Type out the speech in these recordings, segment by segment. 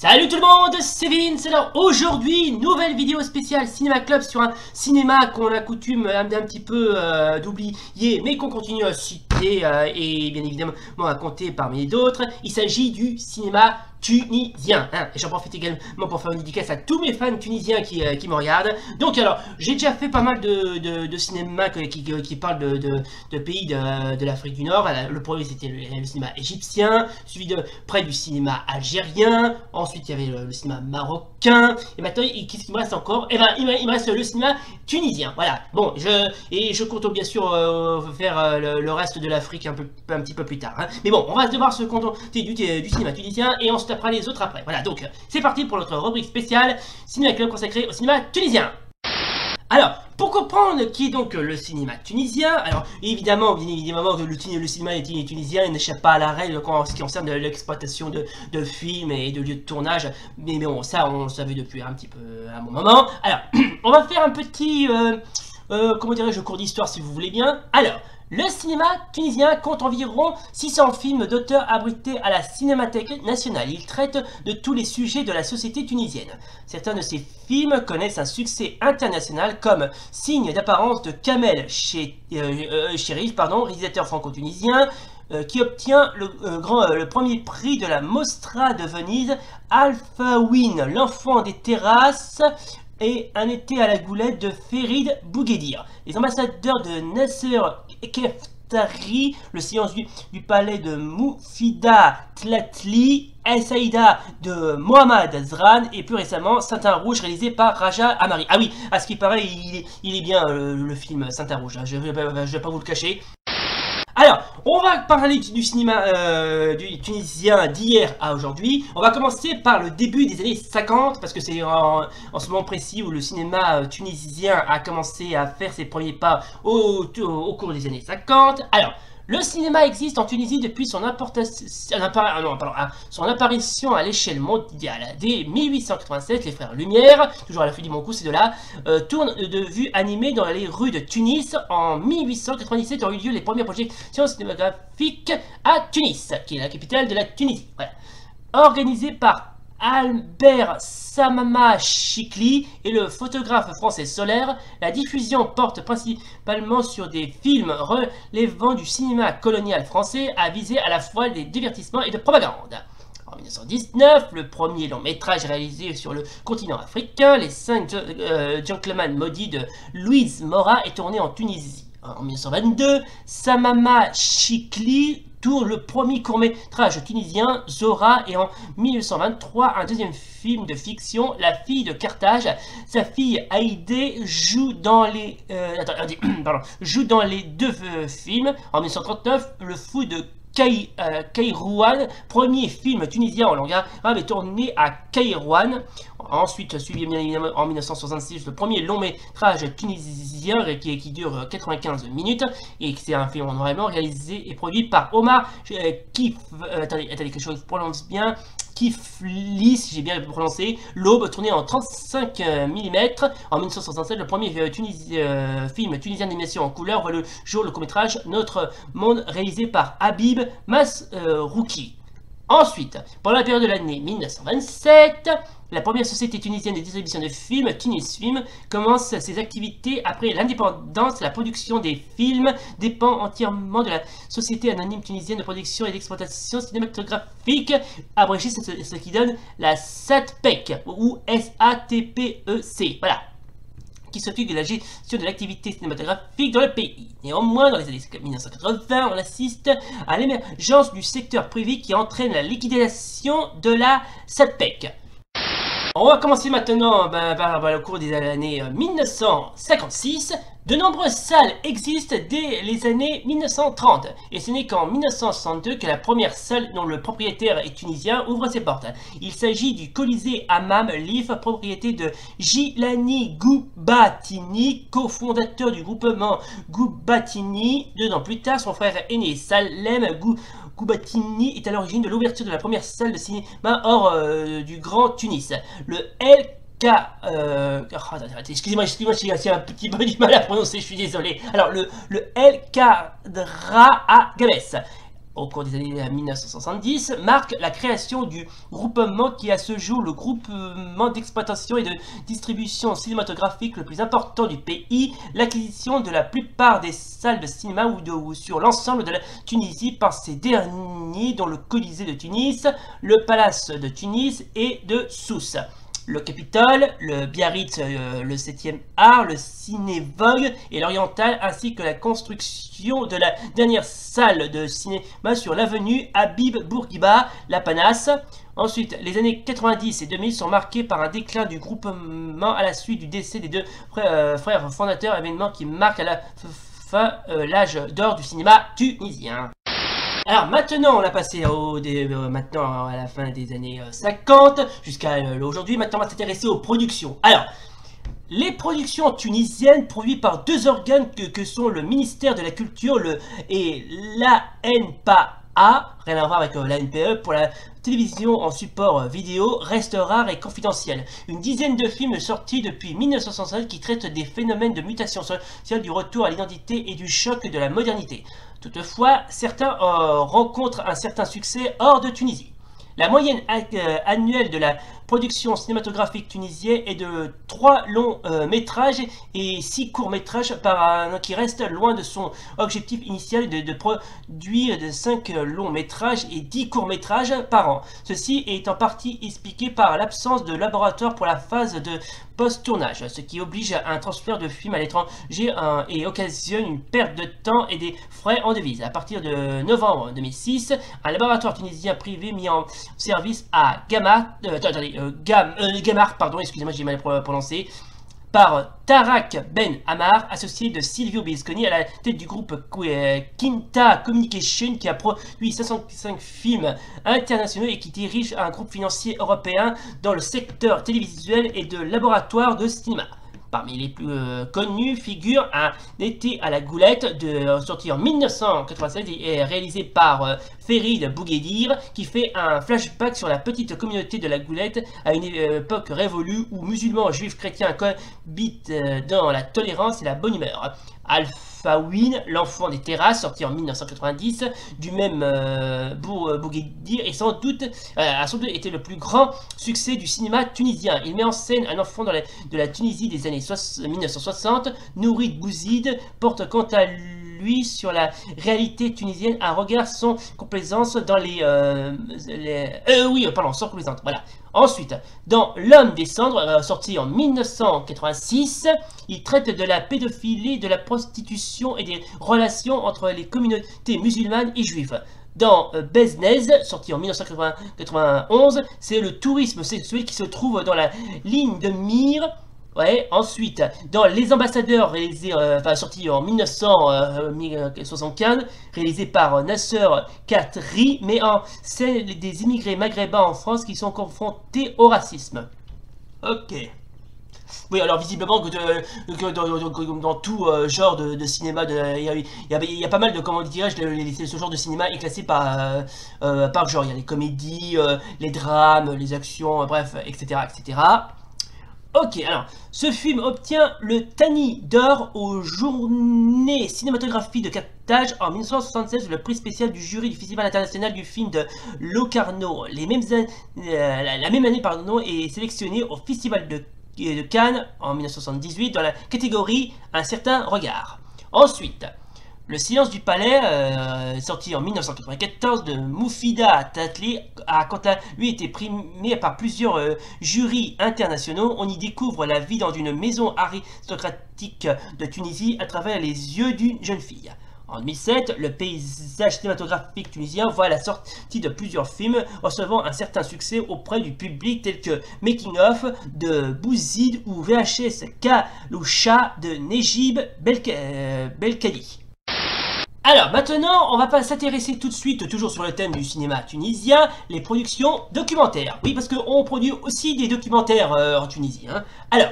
Salut tout le monde, c'est Vince. Alors aujourd'hui, nouvelle vidéo spéciale Cinéma Club sur un cinéma qu'on a coutume un petit peu d'oublier, mais qu'on continue à citer et bien évidemment à compter parmi d'autres. Il s'agit du cinéma tunisien, hein. Et j'en profite également pour faire une dédicace à tous mes fans tunisiens qui me regardent. Donc alors, j'ai déjà fait pas mal de cinéma qui parlent de pays de l'Afrique du Nord. Le premier c'était le cinéma égyptien, suivi de près du cinéma algérien. Ensuite il y avait le cinéma marocain. Et maintenant, qu'est-ce qu'il me reste encore? Eh ben il me reste le cinéma tunisien. Voilà. Bon, je compte bien sûr faire le reste de l'Afrique un petit peu plus tard, hein. Mais bon, on va devoir se contenter du cinéma tunisien et on se tapera les autres après. Voilà, donc c'est parti pour notre rubrique spéciale Cinéma Club consacrée au cinéma tunisien. Alors, pour comprendre qui est donc le cinéma tunisien, alors évidemment, bien évidemment que le cinéma tunisien n'échappe pas à la règle en ce qui concerne l'exploitation de films et de lieux de tournage, mais bon, ça on le savait depuis un petit peu à un moment. Alors, on va faire un petit, comment dirais-je, cours d'histoire si vous voulez bien. Alors, le cinéma tunisien compte environ 600 films d'auteurs abrités à la Cinémathèque nationale. Il traite de tous les sujets de la société tunisienne. Certains de ces films connaissent un succès international comme Signe d'apparence de Kamel Chérif, réalisateur franco-tunisien, qui obtient le premier prix de la Mostra de Venise, Alfawine, l'enfant des terrasses, et Un été à la goulette de Ferid Bouguedir. Les ambassadeurs de Nasser Keftari, Le silence du palais de Moufida Tlatli, El Saïda de Mohamed Zran et plus récemment Saintin Rouge réalisé par Raja Amari. Ah oui, à ce qui paraît, il est bien le film Saintin Rouge, hein, je vais pas vous le cacher. Alors, on va parler du cinéma du tunisien d'hier à aujourd'hui. On va commencer par le début des années 50, parce que c'est en ce moment précis où le cinéma tunisien a commencé à faire ses premiers pas au cours des années 50. Alors, le cinéma existe en Tunisie depuis son apparition à l'échelle mondiale. Dès 1887, les frères Lumière, toujours à l'affût du bon coup, c'est de là, tournent de vues animées dans les rues de Tunis. En 1897 ont eu lieu les premières projections cinématographiques à Tunis, qui est la capitale de la Tunisie. Voilà. Organisées par Albert Samama Chikli et le photographe français Solaire, la diffusion porte principalement sur des films relevant du cinéma colonial français à viser à la fois des divertissements et de propagande. En 1919, le premier long métrage réalisé sur le continent africain, Les 5 Gentlemen maudits de Louise Mora, est tourné en Tunisie. En 1922, Samama Chikli tourne le premier court-métrage tunisien, Zora, et en 1923, un deuxième film de fiction, La fille de Carthage. Sa fille Haïdé joue dans les deux films. En 1939, Le fou de Kairouan, premier film tunisien en langue arabe, est tourné à Kairouan. Ensuite, suivi bien évidemment en 1966, le premier long métrage tunisien qui dure 95 minutes et c'est un film en noir et blanc réalisé et produit par Omar attendez que je prononce bien, Kiflis, j'ai bien prononcé, L'Aube, tourné en 35 mm. En 1967, le premier film tunisien d'animation en couleur voit le jour, le court-métrage Notre Monde, réalisé par Habib Masrouki. Ensuite, pendant la période de l'année 1927, la première société tunisienne de distribution de films, Tunis Film, commence ses activités après l'indépendance. La production des films dépend entièrement de la Société anonyme tunisienne de production et d'exploitation cinématographique, abrégé ce qui donne la SATPEC, ou S-A-T-P-E-C. Voilà, qui s'occupe de la gestion de l'activité cinématographique dans le pays. Néanmoins, dans les années 1980, on assiste à l'émergence du secteur privé qui entraîne la liquidation de la SATPEC. On va commencer maintenant par le cours des années 1956. De nombreuses salles existent dès les années 1930 et ce n'est qu'en 1962 que la première salle dont le propriétaire est tunisien ouvre ses portes. Il s'agit du Colisée Hammam Lif, propriété de Jilani Goubatini, cofondateur du groupement Goubatini. 2 ans plus tard, son frère aîné Salem Goubatini est à l'origine de l'ouverture de la première salle de cinéma hors du Grand Tunis. Le excusez-moi, j'ai un petit peu du mal à prononcer, je suis désolé. Alors, le El Kadra à Gabès. au cours des années 1970, marque la création du groupement qui a ce jour le groupement d'exploitation et de distribution cinématographique le plus important du pays, l'acquisition de la plupart des salles de cinéma ou sur l'ensemble de la Tunisie par ces derniers, dont le Colisée de Tunis, le Palace de Tunis et de Sousse. Le Capitole, le Biarritz, le 7e art, le Ciné-Vogue et l'Oriental, ainsi que la construction de la dernière salle de cinéma sur l'avenue Habib Bourguiba, la Panasse. Ensuite, les années 90 et 2000 sont marquées par un déclin du groupement à la suite du décès des deux frères fondateurs, événement qui marque à la fin l'âge d'or du cinéma tunisien. Alors maintenant, on a passé maintenant à la fin des années 50 jusqu'à aujourd'hui. Maintenant, on va s'intéresser aux productions. Alors, les productions tunisiennes produites par deux organes que sont le ministère de la Culture et l'ANPA, rien à voir avec l'ANPE, pour la télévision en support vidéo, restent rares et confidentielles. Une dizaine de films sortis depuis 1967 qui traitent des phénomènes de mutation sociale, du retour à l'identité et du choc de la modernité. Toutefois, certains rencontrent un certain succès hors de Tunisie. La moyenne annuelle de la production cinématographique tunisienne est de 3 longs métrages et 6 courts métrages par an, qui reste loin de son objectif initial de produire de 5 longs métrages et 10 courts métrages par an. Ceci est en partie expliqué par l'absence de laboratoire pour la phase de post-tournage, ce qui oblige à un transfert de films à l'étranger et occasionne une perte de temps et des frais en devises. À partir de novembre 2006, un laboratoire tunisien privé mis en service à Gamar, excusez-moi, j'ai mal prononcé, par Tarak Ben Ammar, associé de Silvio Berlusconi, à la tête du groupe Quinta Communication, qui a produit 65 films internationaux et qui dirige un groupe financier européen dans le secteur télévisuel et de laboratoire de cinéma. Parmi les plus connus figure Un été à la goulette, sorti en 1996 et réalisé par Ferid Bouguedir, qui fait un flashback sur la petite communauté de la goulette à une époque révolue où musulmans, juifs, chrétiens cohabitent dans la tolérance et la bonne humeur. Alfawine, l'enfant des terrasses, sorti en 1990, du même Bouguedir, et a sans doute été le plus grand succès du cinéma tunisien. Il met en scène un enfant de la Tunisie des années 1960. Nourid Bouzid porte quant à lui sur la réalité tunisienne un regard sans complaisance dans sans complaisance, voilà. Ensuite, dans L'homme des cendres, sorti en 1986, il traite de la pédophilie, de la prostitution et des relations entre les communautés musulmanes et juives. Dans Beznez, sorti en 1991, c'est le tourisme sexuel qui se trouve dans la ligne de mire. Ouais, ensuite, dans Les Ambassadeurs, sorti en 1975, réalisé par Nasser Khatri, met en scène des immigrés maghrébins en France qui sont confrontés au racisme. Ok. Oui, alors visiblement dans tout genre de cinéma, il y a pas mal de, comment dirais-je, ce genre de cinéma est classé par genre. Il y a les comédies, les drames, les actions, bref, etc., etc. Ok, alors, ce film obtient le Tani d'or aux Journées cinématographiques de Carthage en 1976, le prix spécial du jury du Festival international du film de Locarno. La même année, est sélectionné au Festival de Cannes en 1978 dans la catégorie Un certain regard. Ensuite, Le silence du palais, sorti en 1994 de Moufida Tatli, a quant à lui été primé par plusieurs jurys internationaux. On y découvre la vie dans une maison aristocratique de Tunisie à travers les yeux d'une jeune fille. En 2007, le paysage cinématographique tunisien voit la sortie de plusieurs films recevant un certain succès auprès du public, tels que Making of de Bouzid ou VHS Kaloucha de Nejib Belkadi. Alors maintenant, on va pas s'intéresser tout de suite, toujours sur le thème du cinéma tunisien, les productions documentaires. Oui, parce qu'on produit aussi des documentaires en Tunisie. Hein. Alors,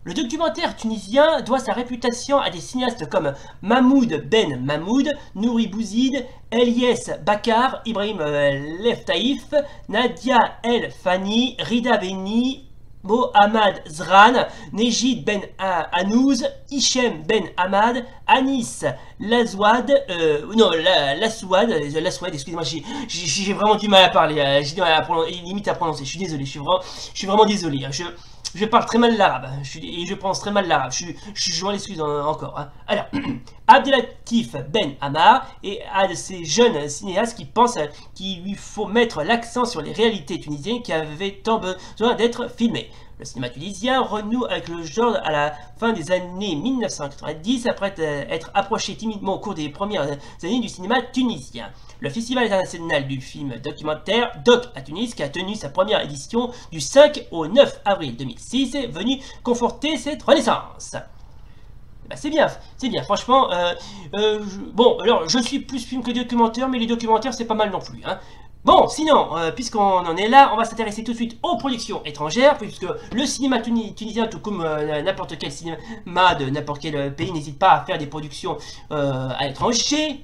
le documentaire tunisien doit sa réputation à des cinéastes comme Mahmoud Ben Mahmoud, Nouri Bouzid, Eliès Bakar, Ibrahim Leftaïf, Nadia El Fani, Rida Beni, Mohamed Zran, Nejid Ben Hanouz, Hichem Ben Hamad, Anis Lasouad, Lasouad, excusez-moi, j'ai vraiment du mal à parler, j'ai du mal à limite à prononcer, je suis désolé, je suis vraiment désolé, hein, je parle très mal l'arabe, et je prononce très mal l'arabe, je joins l'excuse encore. Hein. Alors, Abdelatif Ben Ammar est un de ces jeunes cinéastes qui pensent qu'il lui faut mettre l'accent sur les réalités tunisiennes qui avaient tant besoin d'être filmées. Le cinéma tunisien renoue avec le genre à la fin des années 1990 après être approché timidement au cours des premières années du cinéma tunisien. Le Festival international du film documentaire DOC à Tunis, qui a tenu sa première édition du 5 au 9 avril 2006, est venu conforter cette renaissance. Bah c'est bien, franchement, bon, alors, je suis plus film que documentaire, mais les documentaires, c'est pas mal non plus, hein. Bon, sinon, puisqu'on en est là, on va s'intéresser tout de suite aux productions étrangères, puisque le cinéma tunisien, tout comme n'importe quel cinéma de n'importe quel pays, n'hésite pas à faire des productions à l'étranger.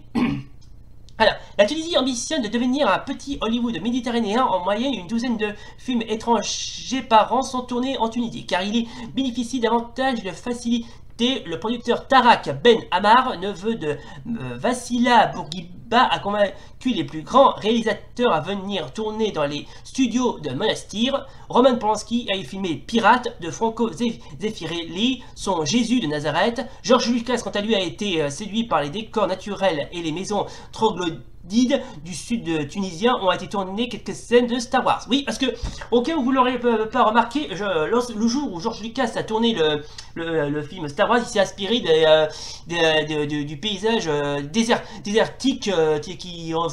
Alors, la Tunisie ambitionne de devenir un petit Hollywood méditerranéen. En moyenne, une douzaine de films étrangers par an sont tournés en Tunisie, car il bénéficie davantage de facilité. Le producteur Tarak Ben Ammar, neveu de Vassila Bourguiba, a convaincu les plus grands réalisateurs à venir tourner dans les studios de Monastir. Roman Polanski a filmé Pirate de Franco Zeffirelli, son Jésus de Nazareth. George Lucas, quant à lui, a été séduit par les décors naturels et les maisons troglodytes du sud tunisien ont été tournées quelques scènes de Star Wars. Oui, parce que, au cas où vous l'aurez pas remarqué, le jour où George Lucas a tourné le film Star Wars, il s'est inspiré du paysage désertique qui dans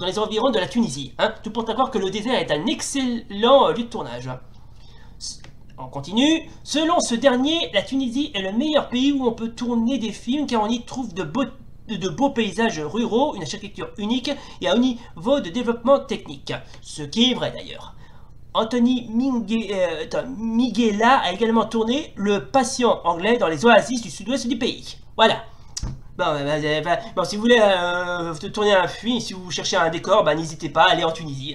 les environs de la Tunisie. Hein. Tout pour croire que le désert est un excellent lieu de tournage. On continue. Selon ce dernier, la Tunisie est le meilleur pays où on peut tourner des films car on y trouve de beaux paysages ruraux, une architecture unique et un niveau de développement technique. Ce qui est vrai d'ailleurs. Anthony Minghella a également tourné Le Patient anglais dans les oasis du sud-ouest du pays. Voilà. Bon, si vous voulez tourner un film, si vous cherchez un décor, n'hésitez pas à aller en Tunisie.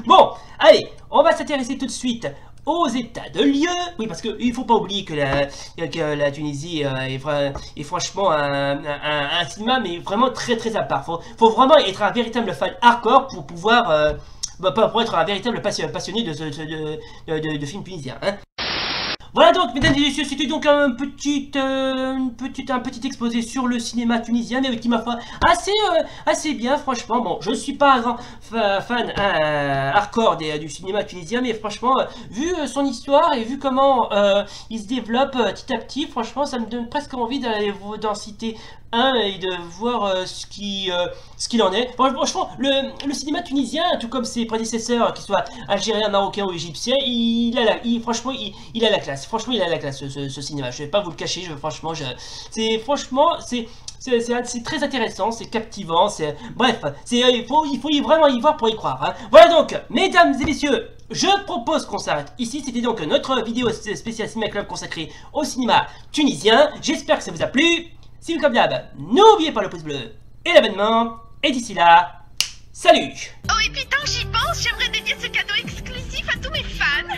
Bon, allez, on va s'intéresser tout de suite aux états de lieu. Oui, parce qu'il ne faut pas oublier que la Tunisie est franchement un cinéma, mais vraiment très très à part. Faut vraiment être un véritable fan hardcore pour pouvoir, pour être un véritable passionné de films tunisiens. Hein. Voilà donc, mesdames et messieurs, c'était donc un petit exposé sur le cinéma tunisien, mais qui m'a fait assez bien, franchement. Bon, je ne suis pas un grand fan hardcore du cinéma tunisien, mais franchement, vu son histoire et vu comment il se développe petit à petit, franchement, ça me donne presque envie d'aller d'en citer un et de voir ce qu'il en est. Franchement, le cinéma tunisien, tout comme ses prédécesseurs, qu'ils soient algériens, marocains ou égyptiens, franchement, il a la classe. Franchement, il a la classe, ce cinéma. Je vais pas vous le cacher, c'est très intéressant, c'est captivant, bref, il faut vraiment y voir pour y croire. Hein. Voilà donc, mesdames et messieurs, je propose qu'on s'arrête ici. C'était donc notre vidéo spéciale Cinéma Club consacrée au cinéma tunisien. J'espère que ça vous a plu. Si vous comme d'hab, n'oubliez pas le pouce bleu et l'abonnement. Et d'ici là, salut! Oh, et puis tant que j'y pense, j'aimerais dédier ce cadeau exclusif à tous mes fans.